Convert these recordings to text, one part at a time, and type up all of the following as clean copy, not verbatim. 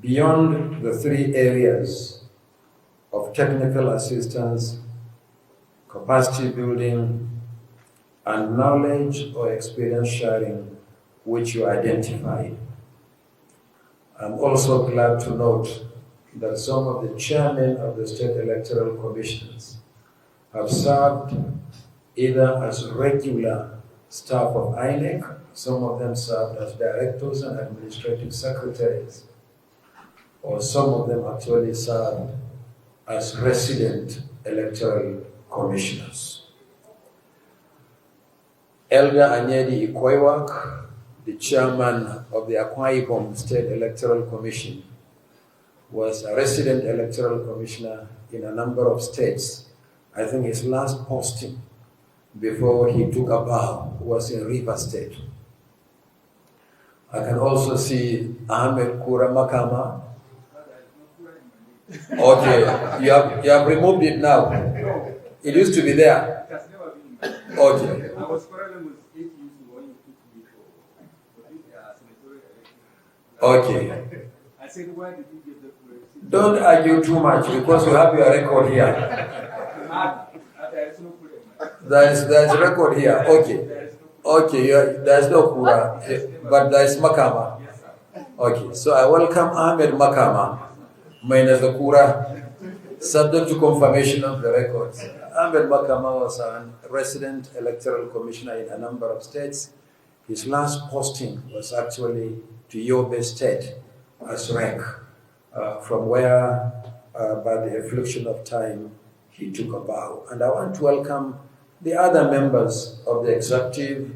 beyond the three areas of technical assistance, capacity building, and knowledge or experience sharing, which you identified. I'm also glad to note that some of the chairmen of the state electoral commissions have served either as regular staff of INEC, some of them served as directors and administrative secretaries, or some of them actually served as resident electoral commissioners. Elder Anyedi Ikoiwak, the chairman of the Akwa Ibom State Electoral Commission, was a resident electoral commissioner in a number of states. I think his last posting before he took a bow was in Rivers State. I can also see Ahmed Kura Makama. Okay, you have removed it now. It used to be there. Okay. I was quarreling with 8 years when you put me for Okay. I said, why did you give the question? Don't argue too much because you have your record here. There is a record here. Okay. Okay, there is no Kura, but there is Makama. Okay, so I welcome Ahmed Makama, minus the Kura, subject to confirmation of the records. Ahmed Makama was a resident electoral commissioner in a number of states. His last posting was actually to Yobe State as rank, from where, by the affliction of time, he took a bow. And I want to welcome the other members of the executive,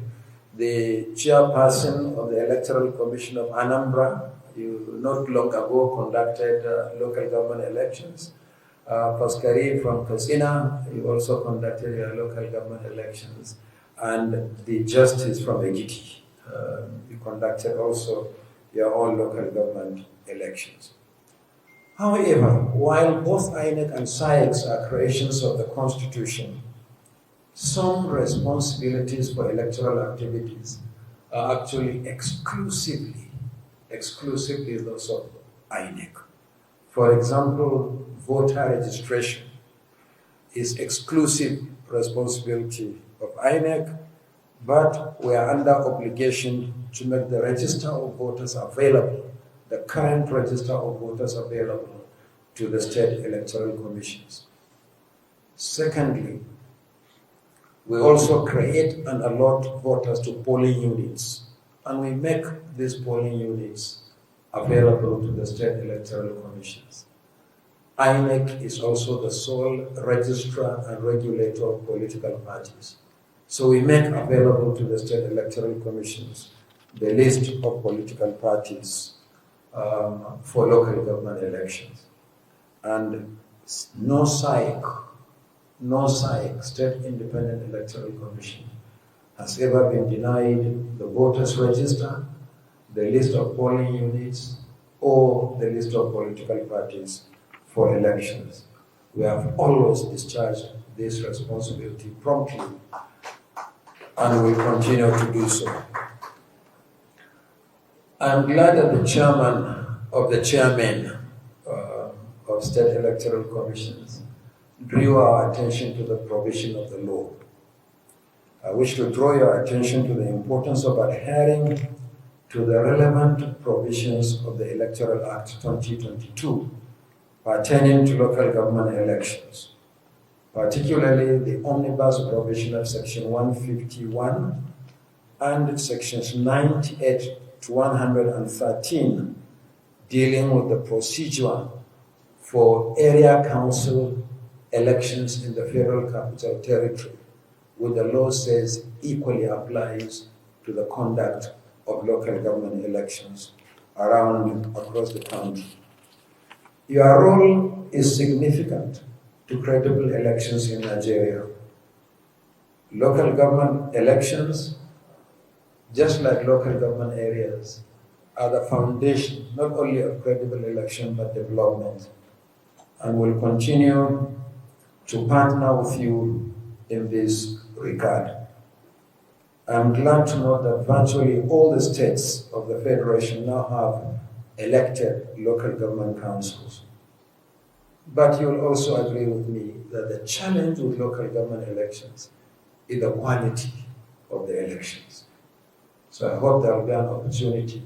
the chairperson of the Electoral Commission of Anambra, you not long ago conducted local government elections. Paskari from Kasina, you also conducted your local government elections. And the justice from Egiti, you conducted also your own local government elections. However, while both INEC and SAIX are creations of the Constitution, some responsibilities for electoral activities are actually exclusively those of INEC. For example, voter registration is exclusive responsibility of INEC, but we are under obligation to make the register of voters available, the current register of voters available to the state electoral commissions. Secondly, we also create and allot voters to polling units, and we make these polling units available to the state electoral commissions. INEC is also the sole registrar and regulator of political parties. So we make available to the state electoral commissions the list of political parties for local government elections. And no SAIC, State Independent Electoral Commission, has ever been denied the voters register, the list of polling units, or the list of political parties for elections. We have always discharged this responsibility promptly, and we continue to do so. I'm glad that the chairman of the chairmen of state electoral commissions drew our attention to the provision of the law. I wish to draw your attention to the importance of adhering to the relevant provisions of the Electoral Act 2022 pertaining to local government elections, particularly the omnibus provision of Section 151 and Sections 98 to 113 dealing with the procedure for area council elections in the Federal Capital Territory, which the law says equally applies to the conduct of local government elections across the country. Your role is significant to credible elections in Nigeria. Local government elections, just like local government areas, are the foundation not only of credible election but development, and will continue to partner with you in this regard. I'm glad to know that virtually all the states of the Federation now have elected local government councils. But you'll also agree with me that the challenge with local government elections is the quality of the elections. So I hope there will be an opportunity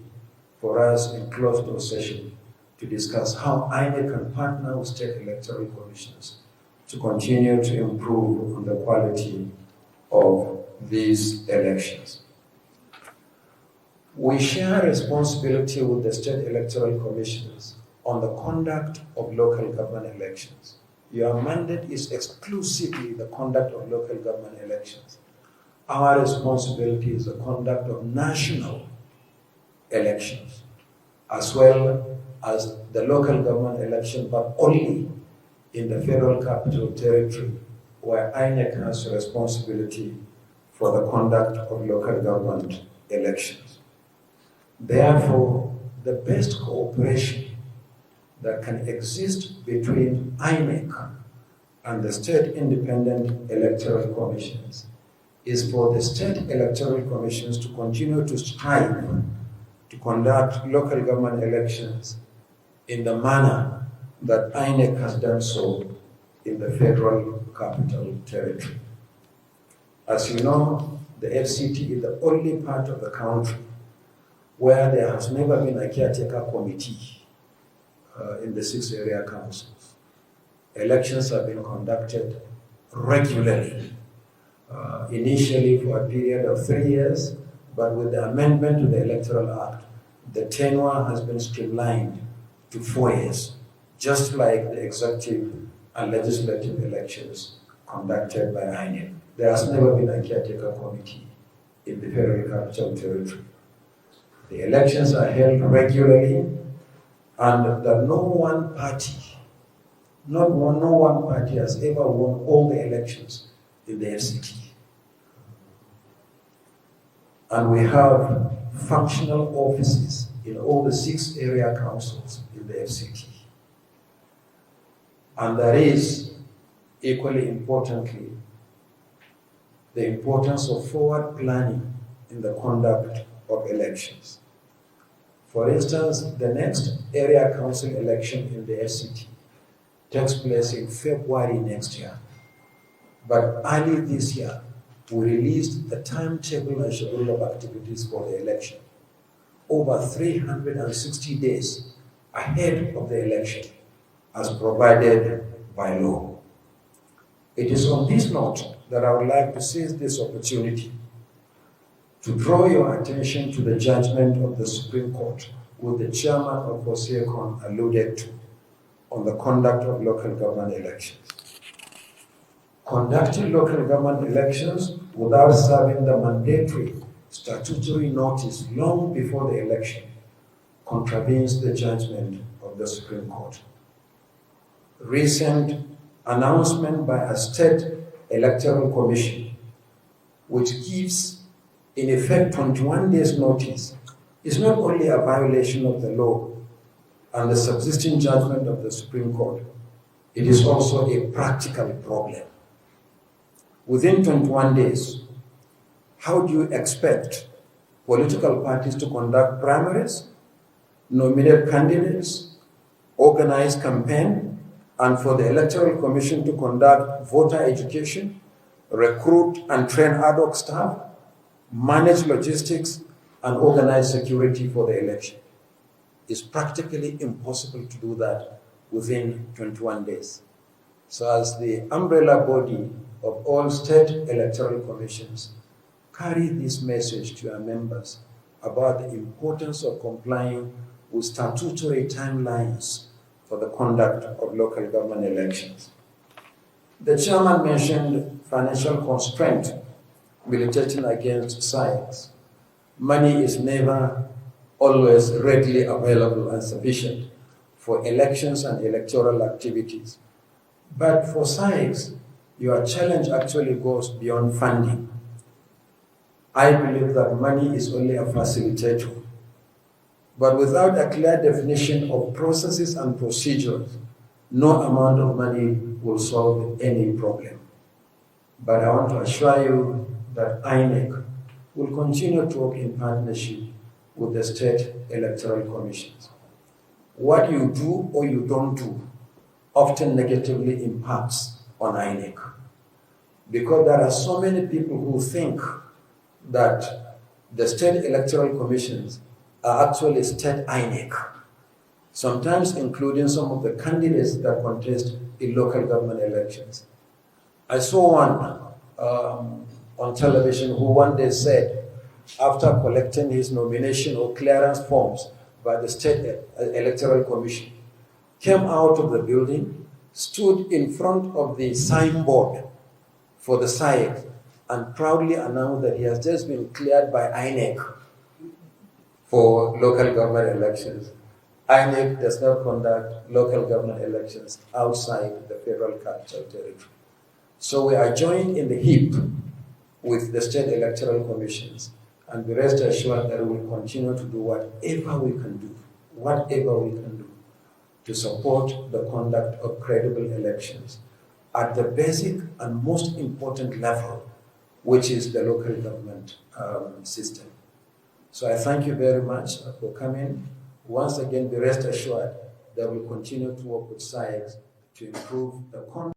for us in closed-door session to discuss how INEC can partner with state electoral commissions to continue to improve on the quality of these elections. We share responsibility with the state electoral commissioners on the conduct of local government elections. Your mandate is exclusively the conduct of local government elections. Our responsibility is the conduct of national elections, as well as the local government election, but only in the Federal Capital Territory, where INEC has responsibility for the conduct of local government elections. Therefore, the best cooperation that can exist between INEC and the state independent electoral commissions is for the state electoral commissions to continue to strive to conduct local government elections in the manner that INEC has done so in the Federal Capital Territory. As you know, the FCT is the only part of the country where there has never been a caretaker committee in the 6 area councils. Elections have been conducted regularly, initially for a period of 3 years, but with the amendment to the Electoral Act, the tenure has been streamlined to 4 years, just like the executive and legislative elections conducted by INEC. There has never been a caretaker committee in the Federal Capital Territory. The elections are held regularly, and that no one party has ever won all the elections in the FCT. And we have functional offices in all the 6 area councils in the FCT. And there is, equally importantly, the importance of forward planning in the conduct of elections. For instance, the next area council election in the FCT takes place in February next year. But early this year, we released a timetable and schedule of activities for the election, over 360 days ahead of the election, as provided by law. It is on this note that I would like to seize this opportunity to draw your attention to the judgment of the Supreme Court, which the chairman of Kekere-Ekun alluded to, on the conduct of local government elections. Conducting local government elections without serving the mandatory statutory notice long before the election contravenes the judgment of the Supreme Court. Recent announcement by a state electoral commission, which gives in effect 21 days notice, is not only a violation of the law and the subsisting judgment of the Supreme Court, it is also a practical problem. Within 21 days, how do you expect political parties to conduct primaries, nominate candidates, organize campaign, and for the Electoral Commission to conduct voter education, recruit and train ad hoc staff, manage logistics, and organize security for the election? It's practically impossible to do that within 21 days. So as the umbrella body of all state electoral commissions, carry this message to your members about the importance of complying with statutory timelines for the conduct of local government elections. The chairman mentioned financial constraint militating against science. Money is never always readily available and sufficient for elections and electoral activities. But for science, your challenge actually goes beyond funding. I believe that money is only a facilitator. But without a clear definition of processes and procedures, no amount of money will solve any problem. But I want to assure you that INEC will continue to work in partnership with the state electoral commissions what you do or you don't do often negatively impacts on INEC. Because there are so many people who think that the state electoral commissions are actually state INEC, sometimes including some of the candidates that contest in local government elections. I saw one on television who one day said, after collecting his nomination or clearance forms by the State Electoral Commission, came out of the building, stood in front of the signboard for the site, and proudly announced that he has just been cleared by INEC for local government elections. INEC does not conduct local government elections outside the federal capital territory. So we are joined in the hip with the state electoral commissions, and be rest assured that we will continue to do whatever we can do to support the conduct of credible elections at the basic and most important level, which is the local government system. So I thank you very much for coming. Once again, be rest assured that we'll continue to work with SAIX to improve the conduct